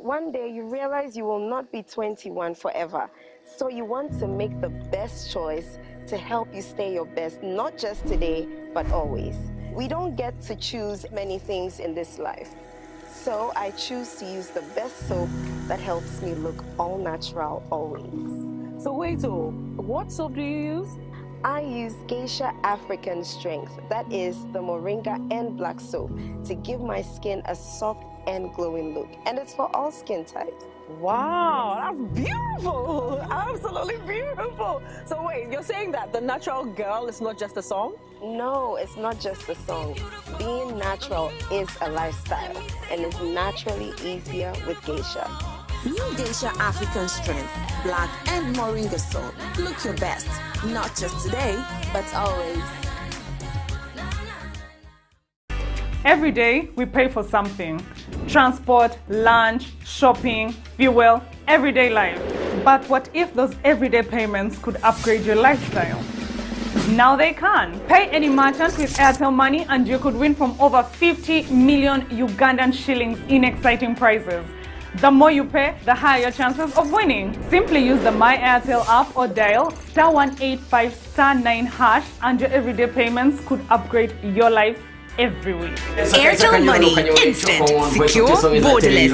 One day you realize you will not be 21 forever. So you want to make the best choice to help you stay your best, not just today, but always. We don't get to choose many things in this life. So I choose to use the best soap that helps me look all natural always. So wait, what soap do you use? I use Geisha African Strength, that is the Moringa and Black soap, to give my skin a soft and glowing look. And it's for all skin types. Wow, that's beautiful. Absolutely beautiful. So wait, you're saying that The Natural Girl is not just a song? No, it's not just a song. Being natural is a lifestyle and is naturally easier with Geisha. New Geisha African Strength, Black and Moringa soap. Look your best, not just today, but always. Every day, we pay for something. Transport, lunch, shopping, fuel, everyday life. But what if those everyday payments could upgrade your lifestyle? Now they can. Pay any merchant with Airtel Money and you could win from over 50 million Ugandan shillings in exciting prizes. The more you pay, the higher your chances of winning. Simply use the My Airtel app or dial *185*9# and your everyday payments could upgrade your life every week. Airtel Money, instant, secure, borderless.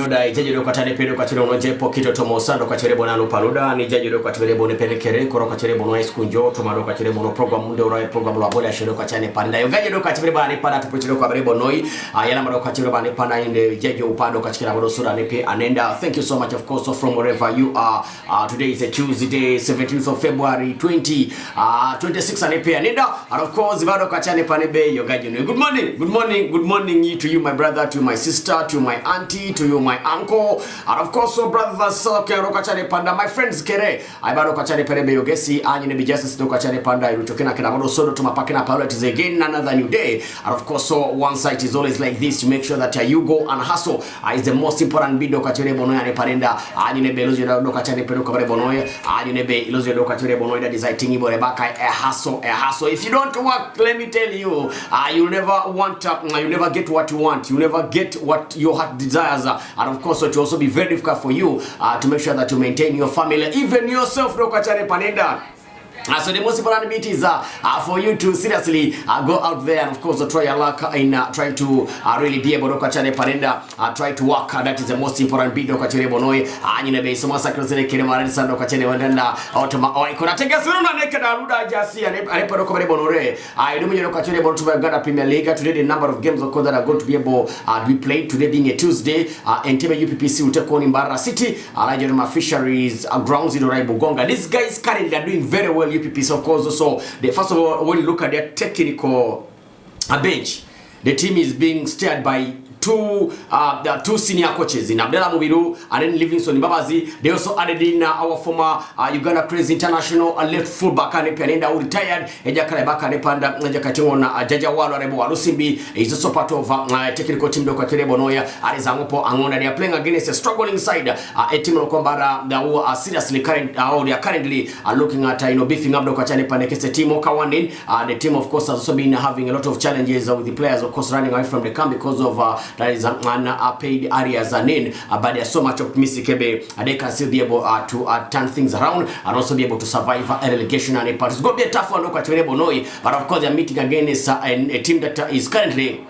And thank you so much, of course, from wherever you are. Today is a Tuesday, 17th of February, 2026, and of course, good morning. Good morning to you, my brother, to my sister, to my auntie, to you, my uncle, and of course, so brothers, my friends, Kere, I baro kachane perebe yogesi, and you justice to kachane panda, you token a sodo to my pakina pilot is again another new day. And of course, so one site is always like this to make sure that you go and hustle is the most important bit do kachane bonoya and parenda, and you nebe lozo do kachane peru kabare bonoya, and you nebe lozo do kachane bonoya that is I think a hustle. If you don't work, let me tell you, you'll never you never get what you want, you never get what your heart desires, and of course it will also be very difficult for you to make sure that you maintain your family, even yourself. So the most important bit is for you to seriously go out there and of course try your luck in trying to really be able to try to work. That is the most important bit. Premier League. Today the number of games of course that are going to be able to be played today being a Tuesday. Entebbe UPPC will take on Mbarara City. Nigeria Fisheries grounds in Bugonga. These guys currently are doing very well. UPPC of course. So first of all, when you look at their technical bench, the team is being steered by two senior coaches in Abdallah Mubiru and then Livingston Babazi. They also added in our former Uganda Crazy International left fullback and Pianenda who retired. Ejakare Baka Nepanda Najakatimona Jaja Walo Rebo Alusimbi is also part of technical team Dokatire Bonoya Arizangopo Angona. They are playing against a struggling side, a team of Kombara that who are seriously current they are currently looking at beefing up Dokachane Panekes team Okawanin. The team of course has also been having a lot of challenges with the players of course running away from the camp because of that is paid areas and in, but they are so much optimistic they can still be able to turn things around and also be able to survive a relegation and a part. It's going to be a tough one, but of course they're meeting against a team that is currently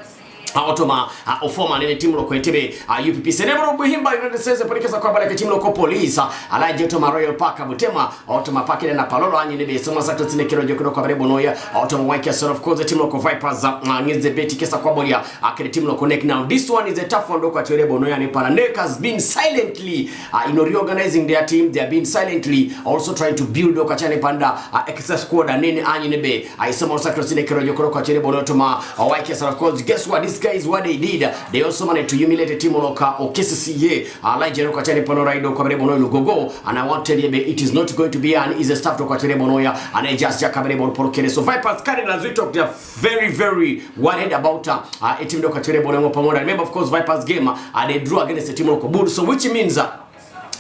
Automa ofoma nene timu loko Entebbe UPPC nemero buhimba inadeseze polikesa kwa bala timu loko police alaje Automa Royal Park Butema Automa Park na Palolo anyi nebe soma sakto tine kero jokero kwa Bonoya Automa Wake so of course timu loko Vipers ngize beti kesa kwa bolia akere timu loko Neck. Now this one is a tough one kwa Atwere Bonoya ne pana. Neck has been silently reorganizing their team. They have been silently also trying to build kwa chane panda extra squad nene anyi nebe soma sakto tine kero jokero kwa Atwere Bonoya Automa Wake so of course guess what this guys what they did. They also managed to humiliate a team loka or KCCA Nigeria kwa chane pano raido kwa Bonoya Lugogo, and I want to tell you it is not going to be an easy stuff to kwa Bonoya and I just jakabere ball polokere. So Vipers currently as we talk they are very worried about a team loka Bonoya Pamoda. Remember of course Vipers game they drew against the team loka Bud, so which means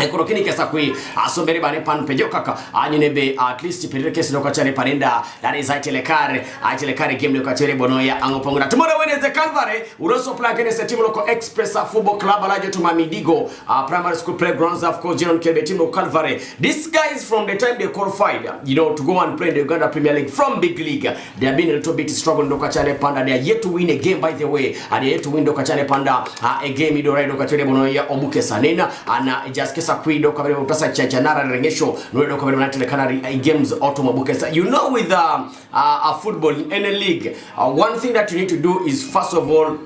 Kurokini kesa kui asombere bane pan pejo kaka anyinebe at least perire kesi loka chane parenda that is atelekare game loka chere bonoya angopongora tomorrow Wednesday Calvary uroso play against the team local Express Football Club alaje to Mamidigo primary school playgrounds of course General Kelbe team local Calvary. These guys from the time they qualified to go and play in the Uganda Premier League from big league, they have been a little bit struggling loka chane panda. They are yet to win a game by the way, and they are yet to win loka chane panda a game idorai loka chere bonoya obuke sanena and just Kwido kabere utasa chachanara rengesho no kabere manatele kanari games automobukesa. With a football in any league, one thing that you need to do is first of all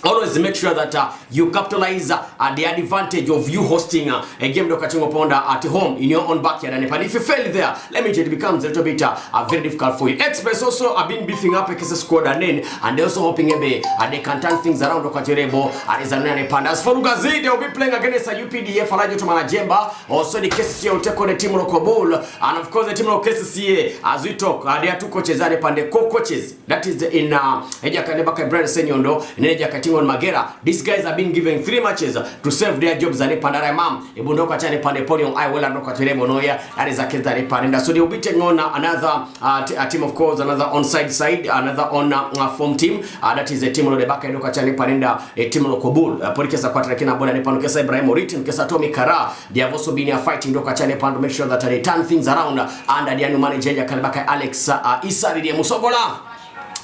always make sure that you capitalize the advantage of you hosting a game Dokachingo Ponda at home in your own backyard. And if you fail there, let me tell you, it becomes a little bit very difficult for you. Express also have been beefing up a case squad and they're also hoping they can turn things around Dokachirebo and Izanane Pandas. For Ugazi, they'll be playing against a UPDF Alajo to Manajemba, also the KCCA will take on the team Rokobul, and of course the team of KCCA, as we talk, there are two coaches and co-coaches. That is in Ejakanebaka Brand Senyondo, in Ejakati on Magera. These guys have been given 3 matches to save their jobs. And Pandara Mam, Ebundoka Chane Pandeponium, I will not Bonoya, that is a case that Panda. So they will be taking on another team, of course, another onside side, another on form team. That is a team of the back end of Chane Panenda, a team of Kobul, Porikesa Quatrakina Bona, Panukesa Ibrahim Moritin, Kesatomi Kara. They have also been fighting Doka Chane Pan to make sure that they turn things around under the new manager Kalbaka Alex Isari Musogola.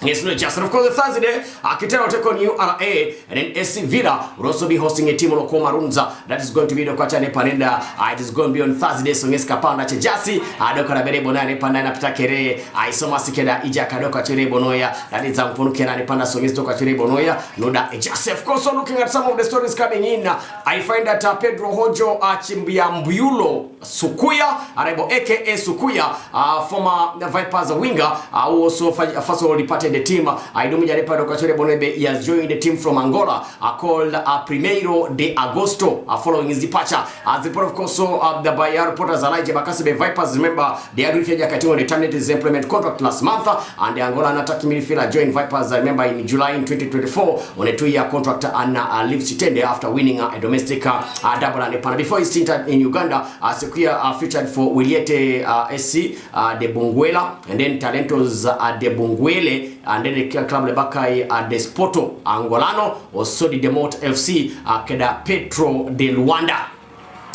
Yes, no, just of course the Thursday, Akitera will take on URA, and then SC Villa will also be hosting a team of Komarunza. That is going to be the Kwachane Panenda. It is going to be on Thursday, so yes, Kapanda Chejasi, Adokara Bere Bonani Pandana Pitakere, Isoma Sikeda, Ijaka Doka Chere Bonoya, that is Ampunukera Panda, so yes, Doka Chere Bonoya, no, that just of course, looking at some of the stories coming in, I find that Pedro Hojo Achimbiambulo Sukuya, Arebo aka Sukuya, former Vipers winger, who also first of all departed the team. He has joined the team from Angola called Primeiro de Agosto following his departure. As the report of course the Bayer reporters Elijah Bakasebe Vipers, remember the Agriculture Katingo terminated his employment contract last month, and the Angolan attacking midfielder joined Vipers, remember, in July in 2024 on a 2-year contract and leaves Chitende after winning a domestic double and a. Before his stint in Uganda, Sekuya featured for Wiliete SC de Bunguela, and then Talentos de Bunguele, and then the club Lebakai Desporto Angolano, also the Demot FC Keda Petro de Luanda.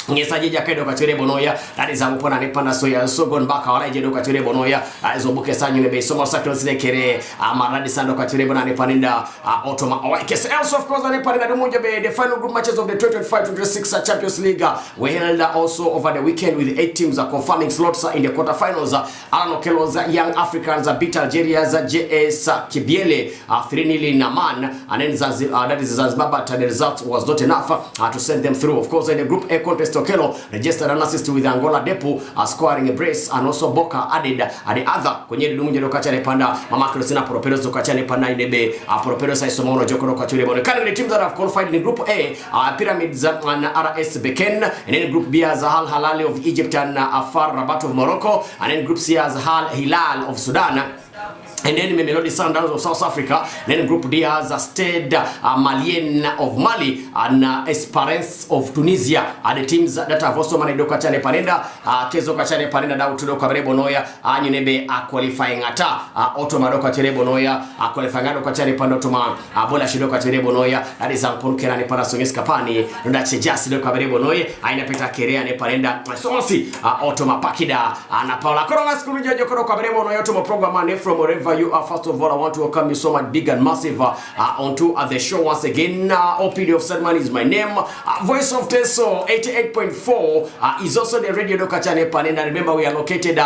Ngesajeja kedo kachere bonoya, that is amupona nepanda soya so gone back awala jedo kachere bonoya azobuke sanyu nebe so masakros lekere amaradi sando kachere bonane paninda otoma awakes. Also of course ane paninda demoja be the final group matches of the 2025-26 Champions League were held also over the weekend with 8 teams confirming slots in the quarterfinals. Alan Okelo's Young Africans beat Algeria's JS Kibiele 3-0 in Naman, and then that is Zanzibar, but the result was not enough to send them through. Of course in the group A contest, Okelo registered an assist with Angola Depo scoring a brace, and also Boca added the other kwenye dumunje dokachane panda mama Krosina Properos dokachane panda idebe Properos Isomono Jokoro Kachule Bono. Currently the teams that have qualified in group A are Pyramids and RS Beken, and then group B has Al Halali of Egypt and Afar Rabat of Morocco, and then group C has Al Hilal of Sudan, and then Melody Sundowns of South Africa. Then Group D has Stade Malien of Mali and Esperance of Tunisia. And the teams that have also managed Kachane Panenda, Kezo Kachane Panenda, Dautudo Kabre Bonoya, Anyunebe qualifying ata, Otomado Kachane Bonoya, qualifying Kachane Pandotoma, Bola Shido Kachane Bonoya, that is Ampon Kerani Parasonis Kapani, and that's just the Kabre Bonoya, Aina Peta Kere and Panenda, Sonsi, Otoma Pakida, and Paula Koromas Kuruja Jokoro Kabre Bonoya to my program from wherever you are. First of all, I want to welcome you so much big and massive onto the show once again. OPD of Sedman is my name. Voice of Teso 88.4 is also the radio Dokachane Panenda. Remember, we are located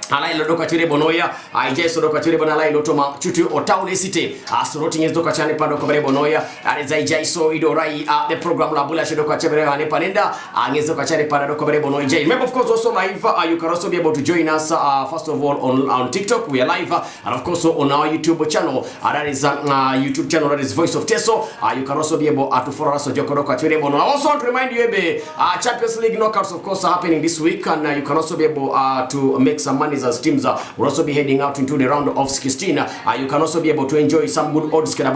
Alai Lodoka Chire Bonoya, I just Lodoka Chire Bonalai Lotoma, Chutu or Town City, Soroting is Doka Chane Pando Bonoya, and as I so Idorai, the program Labula Shidoka Chere and Panenda, and is Doka Chane Pando Bonoya. Remember, of course, also live, you can also be able to join us, first of all, on TikTok, we are live, and of course, on our YouTube channel, that is YouTube channel, that is Voice of Teso. You can also be able to follow us on Jokoroka Chire Bono. I also want to remind you, Champions League knockouts, of course, are happening this week, and you can also be able to make some money as teams will also be heading out into the round of 16. You can also be able to enjoy some good odds. Currently,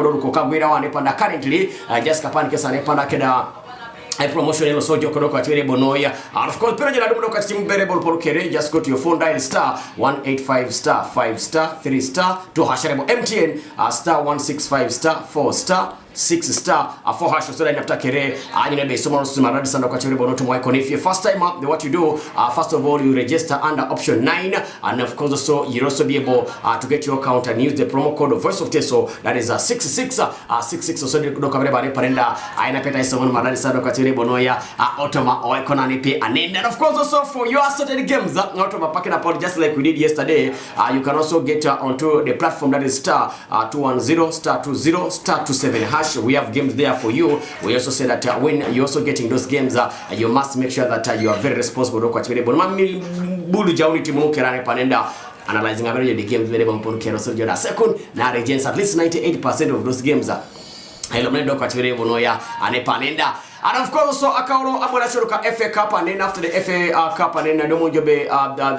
just Kapan Kesa Nepanda Keda promotion yellow sojo kodoko atwere bonoya. And of course pero jela dum doka team variable por kere, just go to your phone, dial star 185 star 5 star 3 star to hasharebo MTN star 165 star 4 star 6 star 4 hash so that after kere anyine be somo suma radi sanda kwa chere bono to mo icon. If you first time up, what you do first of all you register under option 9, and of course also you also be able to get your account and use the promo code of voice of teso, that is 66 so do kabere bare parenda aina peta somo maradi sanda kwa chere bono ya automa o icon ani pe, and of course also for your certain games automa packing up just like we did yesterday. You can also get onto the platform, that is star 210 star 20 star 27 hash. We have games there for you. We also say that when you're also getting those games, you must make sure that you are very responsible. Bulu jauni timu kerane panenda analyzing average the games very important kero so jona second na regens at least 98% of those games. Hello mendo kwa chwere bonoya ane panenda. And of course also akaulo abona choruka FA Cup, and then after the FA Cup and then domo jobe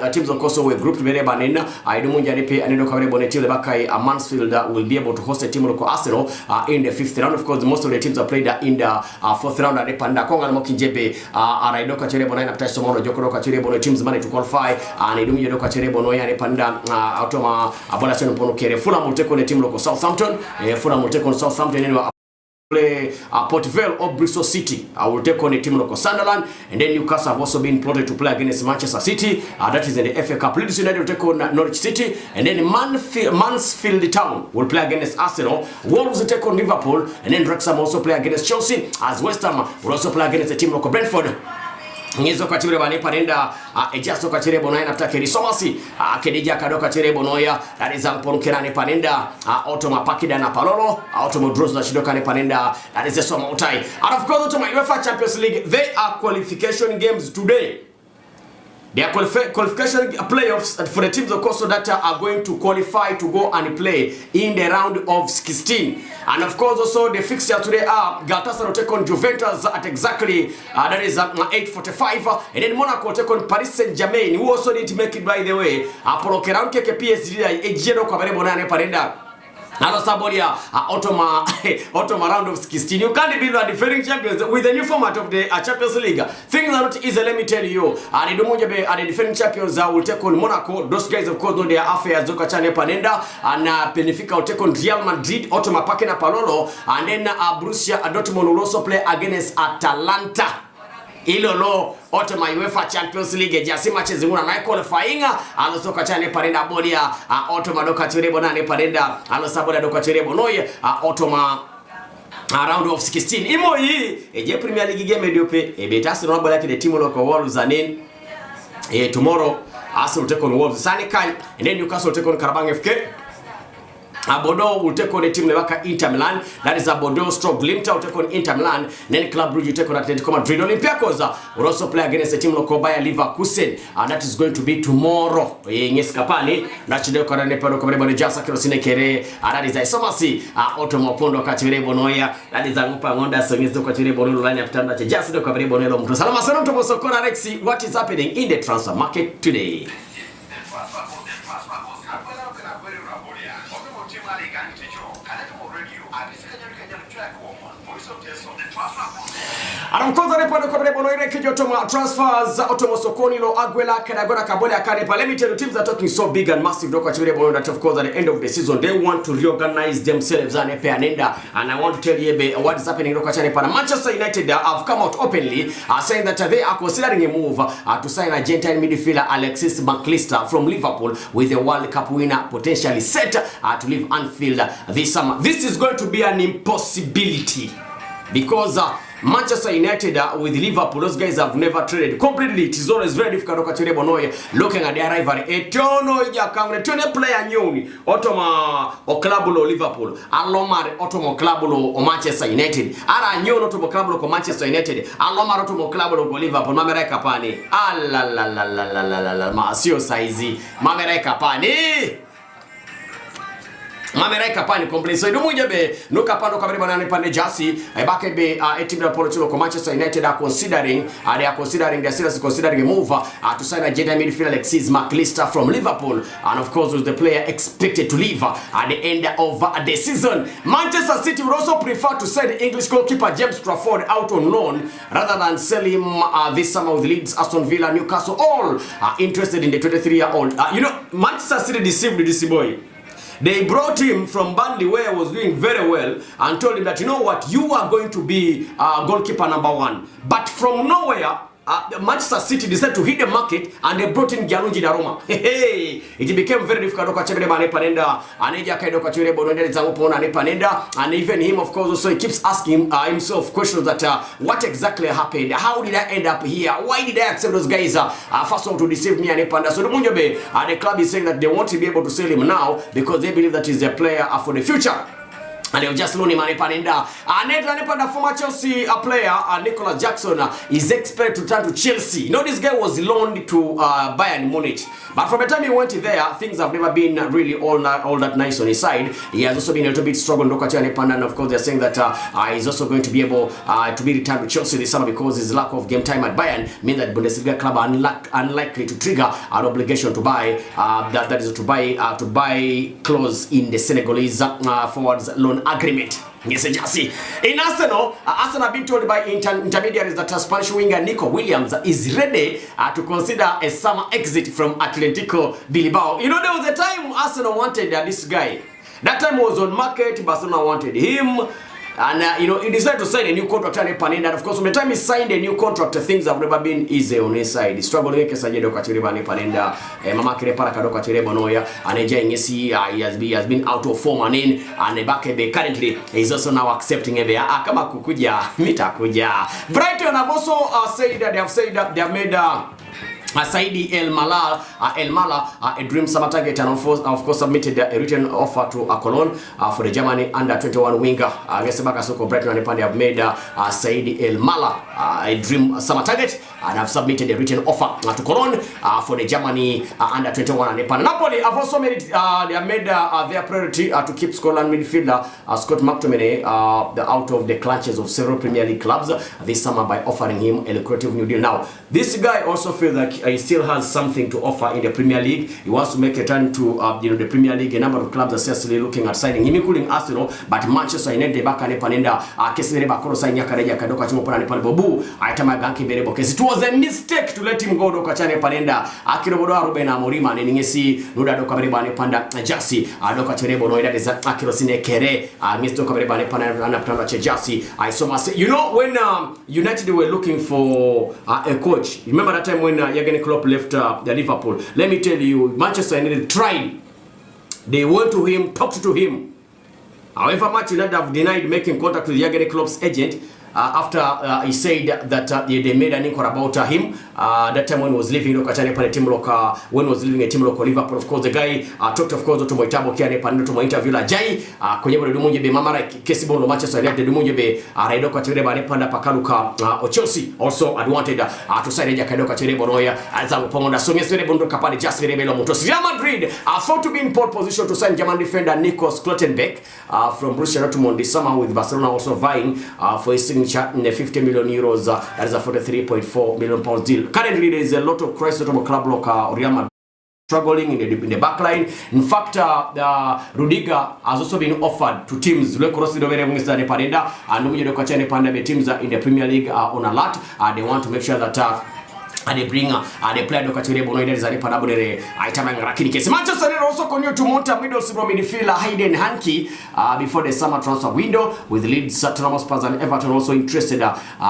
the teams of course were grouped very banena. I domo jani pe anendo kabere bonetile bakai Mansfield will be able to host a team of Arsenal in the 5th round. Of course most of the teams are played in the 4th round, and panda konga na mokinjebe araido ka chere bona na pata somo jokoro ka chere bona teams manage to qualify, and domo jodo ka chere bona ya panda automa abona chono pono kere Fulham will take on the team of Southampton. Fulham will take on Southampton anyway. Play Port Vale or Bristol City. I will take on a team like Sunderland, and then Newcastle have also been plotted to play against Manchester City. That is in the FA Cup. Leeds United will take on Norwich City, and then Mansfield Town will play against Arsenal. Wolves will take on Liverpool, and then Wrexham also play against Chelsea, as West Ham will also play against a team like Brentford. Ngizo kwa chire bane panenda ejaso kwa chire bonoya na takeri somasi kedija kadoka chire bonoya that is ampon kerane panenda automa pakida na palolo automa draws na shidoka ne panenda that is soma utai. And of course automa UEFA Champions League, they are qualification games today. They are qualification playoffs for the teams of course that are going to qualify to go and play in the round of 16. And of course also the fixture today are Galatasaray will take on Juventus at exactly that is 8:45, and then Monaco will take on Paris Saint-Germain, who also need to make it by the way. Apollo Keran keke PSG ejero kwa bare bonane parenda. Now Sabodia automa round of 16. You can't be the defending champions with the new format of the Champions League. Things are not easy, let me tell you. And the defending champions will take on Monaco. Those guys of course know their affairs. Zoka Chane Panenda and Benfica will take on Real Madrid. Automa Pakena Palolo, and then Borussia Dortmund will also play against Atalanta. Ilolo automa UEFA Champions League jasi matches nguna na qualifying aloso kachane parenda bodia automa doka chirebo na ne parenda alosa bodia doka chirebo noye automa round of 16 imo hii eje Premier League game ediope ebetasi no bola kile timu loko Wolves anen tomorrow Arsenal take on Wolves Sanikal, and then Newcastle take on Karabang FK. Bordeaux will take on a team like Inter Milan. That is a Bordeaux stroke Limta will take on Inter Milan. Then Club Brugge will take on Atletico Madrid. Olympiacos will also play against a team like Bayer Leverkusen, and that is going to be tomorrow. Ngeskapani nachide kwa ne pano kwa bone jasa kirosine kere. That is a somasi automopondo kachire bonoya. That is a ngupa ngonda songezo kachire bono line after that just kwa bone lo mtu. Salama sana to bosokora Rexi. What is happening in the transfer market today? Aramkoza report kwa bone bono ile kijotoma transfers automo sokoni lo agwela kadagona kabole akane pa. Let me tell you, teams are talking so big and massive doka chire bono that of course at the end of the season they want to reorganize themselves and anenda. And I want to tell you what is happening doka chire pa. Manchester United have come out openly saying that they are considering a move to sign Argentine midfielder Alexis McAllister from Liverpool, with the World Cup winner potentially set to leave Anfield this summer. This is going to be an impossibility because Manchester United with Liverpool, those guys have never traded completely. It is always very difficult looking at their rivalry. Etono Jakangre, Tony player nyoni, Otoma o Klabulo Liverpool, Alomar Otomo Klabulo o Manchester United, Ara nyono Otomo Klabulo ko Manchester United, Alomar Otomo Klabulo ko Liverpool, Mamereka pani. Ma sio saizi, Mamereka pani. Mameraika pani complain so idumuja be no kapando kabere banane pande jasi bake be a team that Portugal ko Manchester United are considering they're seriously considering a move to sign a Jedi midfielder Alexis McAllister from Liverpool, and of course was the player expected to leave at the end of the season. Manchester City would also prefer to send English goalkeeper James Trafford out on loan rather than sell him this summer with Leeds, Aston Villa, Newcastle, all interested in the 23-year-old. Manchester City deceived this boy. They brought him from Burnley, where he was doing very well, and told him that, you know what, you are going to be goalkeeper number 1. But from nowhere, Manchester City decided to hit the market, and they brought in Gianluigi Donnarumma. It became very difficult. And even him, of course, also he keeps asking himself questions that what exactly happened? How did I end up here? Why did I accept those guys first of all to deceive me? So the club is saying that they want to be able to sell him now because they believe that he's a player for the future. And they'll just loan him Anepanenda. Anepanenda, former Chelsea player, Nicholas Jackson, is expected to turn to Chelsea. This guy was loaned to Bayern Munich. But from the time he went there, things have never been really all that nice on his side. He has also been a little bit strong on Anepanenda, and of course they're saying that he's also going to be able to be returned to Chelsea this summer because his lack of game time at Bayern means that Bundesliga club are unlikely to trigger an obligation to buy to buy clause in the Senegalese forwards loan agreement. Yes, Jesse. In Arsenal have been told by intermediaries that Spanish winger Nico Williams is ready to consider a summer exit from Atletico Bilbao. There was a time Arsenal wanted this guy. That time was on market. Barcelona wanted him. And he decided to sign a new contract and Panenda. Of course, from the time he signed a new contract, things have never been easy on his side. He struggled with Panenda, Mama Kirepara Kadoka Tirebonoya, and he has been out of form and back currently he's also now accepting a Kama Kukuja, Mita Kuja. Brighton have also said that they have made Saidi El Mala, a dream summer target, and of course submitted a written offer to Cologne for the Germany under 21 winger. Gesebakasoko Brighton and Pandi have made Saidi El Mala a dream summer target and have submitted a written offer to Cologne for the Germany under 21 and Napoli have also made they have made their priority to keep Scotland midfielder Scott McTominay out of the clutches of several Premier League clubs this summer by offering him a lucrative new deal. Now, this guy also feels like he still has something to offer in the Premier League. He wants to make a turn to the Premier League. A number of clubs are seriously looking at signing him, including Arsenal, but Manchester United bakane panenda kesere bakoro sanya kareja kadoka chimopona ne pale bobu aitama ganki berebo kesi. It was a mistake to let him go doka chane panenda akirobodo Ruben Amorim ne ngesi nuda doka bereba ne panda Jasi doka chirebo no ida desa akirosine kere ngesi doka bereba ne panda na panda Jasi. I so must say, when United were looking for a coach, remember that time when Jurgen Klopp left the Liverpool? Let me tell you, Manchester United tried. They went to him, talked to him. However much United have denied making contact with Jurgen Klopp's agent after he said that they made an inquiry about him. That time when he was leaving when he was leaving a team local Liverpool, of course the guy talked of course to Moitabo Kiane Pando to interview la Jai kwenye bado dumunye be mamara kesi bono Manchester United dumunye be raidoka chireba ne panda pakaluka Chelsea also had wanted to sign Jakadoka chireba noya aza ponda so ngesere bondo kapani just rebelo mutosi. Real Madrid are thought to be in pole position to sign German defender Nikos Klottenbeck from Borussia Dortmund this summer, with Barcelona also vying for his signature in the 50 million euros that is a 43.4 million pounds deal. Currently, there is a lot of crisis at club like Real Madrid struggling in the back line. In fact, Rudiger has also been offered to teams. And teams in the Premier League are on alert. They want to make sure that they bring they play Dokachire Bonoide Zari Padabure Itamang Rakini case. Manchester United also continue to mount a Middlesbrough midfielder Hayden Hanke before the summer transfer window, with Leeds, Tottenham Hotspur and Everton also interested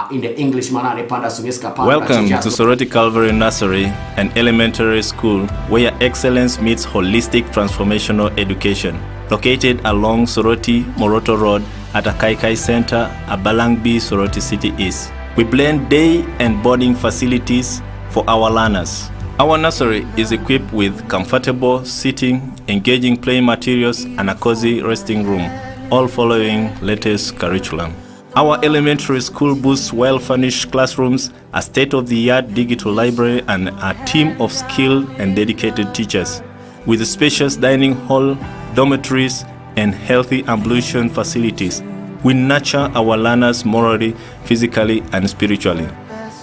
in the Englishman Panda Sumeska. Welcome to Soroti Calvary Nursery, an elementary school where excellence meets holistic transformational education. Located along Soroti Moroto Road at Akaikai Center, Abalangbi, Soroti City East. We blend day and boarding facilities for our learners. Our nursery is equipped with comfortable seating, engaging playing materials, and a cozy resting room, all following latest curriculum. Our elementary school boasts well-furnished classrooms, a state-of-the-art digital library, and a team of skilled and dedicated teachers. With a spacious dining hall, dormitories, and healthy ablution facilities. We nurture our learners morally, physically, and spiritually.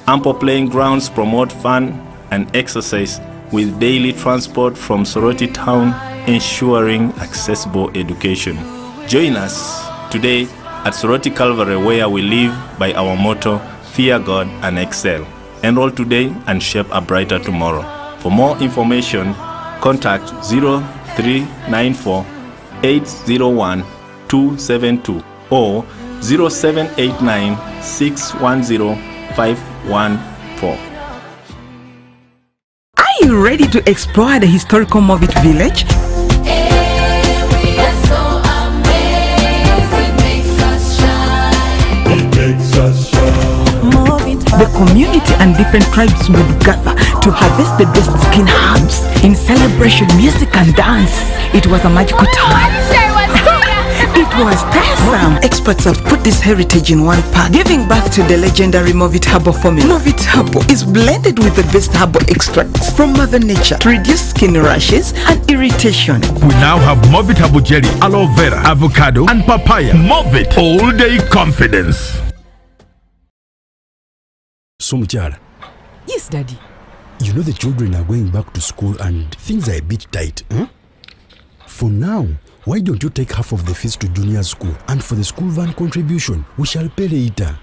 Ample playing grounds promote fun and exercise with daily transport from Soroti town, ensuring accessible education. Join us today at Soroti Calvary, where we live by our motto, Fear God and Excel. Enroll today and shape a brighter tomorrow. For more information, contact 0394 801 272 or 0789 610 514. Are you ready to explore the historical Movit village? The community and different tribes would gather to harvest the best skin herbs in celebration, music and dance. It was a magical time. It was tiresome. Experts have put this heritage in one pack, giving birth to the legendary Movit Herbal formula. Movit Herbal is blended with the best herbal extracts from Mother Nature to reduce skin rashes and irritation. We now have Movit Herbal Jelly, aloe vera, avocado and papaya. Movit all day confidence. So Muchara. Yes, Daddy. You know the children are going back to school and things are a bit tight. For now, why don't you take half of the fees to junior school, and for the school van contribution, we shall pay later.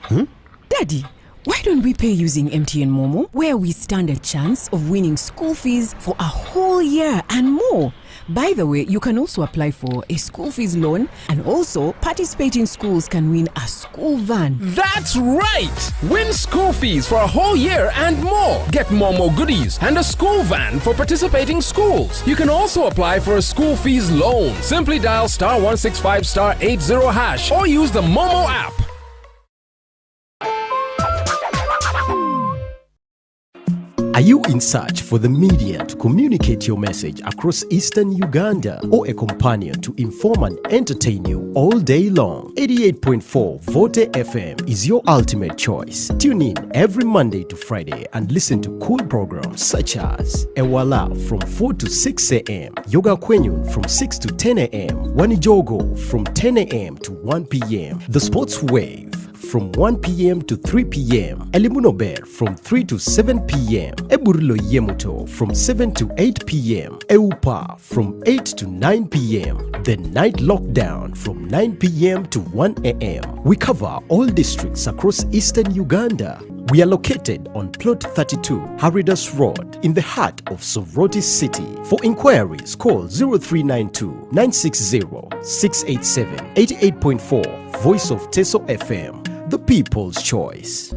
Daddy, why don't we pay using MTN Momo, where we stand a chance of winning school fees for a whole year and more? By the way, you can also apply for a school fees loan, and also participating schools can win a school van. That's right! Win school fees for a whole year and more. Get Momo goodies and a school van for participating schools. You can also apply for a school fees loan. Simply dial *165*80# or use the Momo app. Are you in search for the media to communicate your message across Eastern Uganda, or a companion to inform and entertain you all day long? 88.4 Vote FM is your ultimate choice. Tune in every Monday to Friday and listen to cool programs such as Ewala from 4 to 6 a.m., Yoga Kwenyun from 6 to 10 a.m., Wanijogo from 10 a.m. to 1 p.m., The Sports Wave from 1 p.m. to 3 p.m. Elimunober from 3 to 7 p.m. Eburilo Yemuto from 7 to 8 p.m. Eupa from 8 to 9 p.m. The Night Lockdown from 9 p.m. to 1 a.m. We cover all districts across Eastern Uganda. We are located on Plot 32, Haridas Road, in the heart of Soroti City. For inquiries, call 0392 960 687. 88.4 Voice of Teso FM, the people's choice.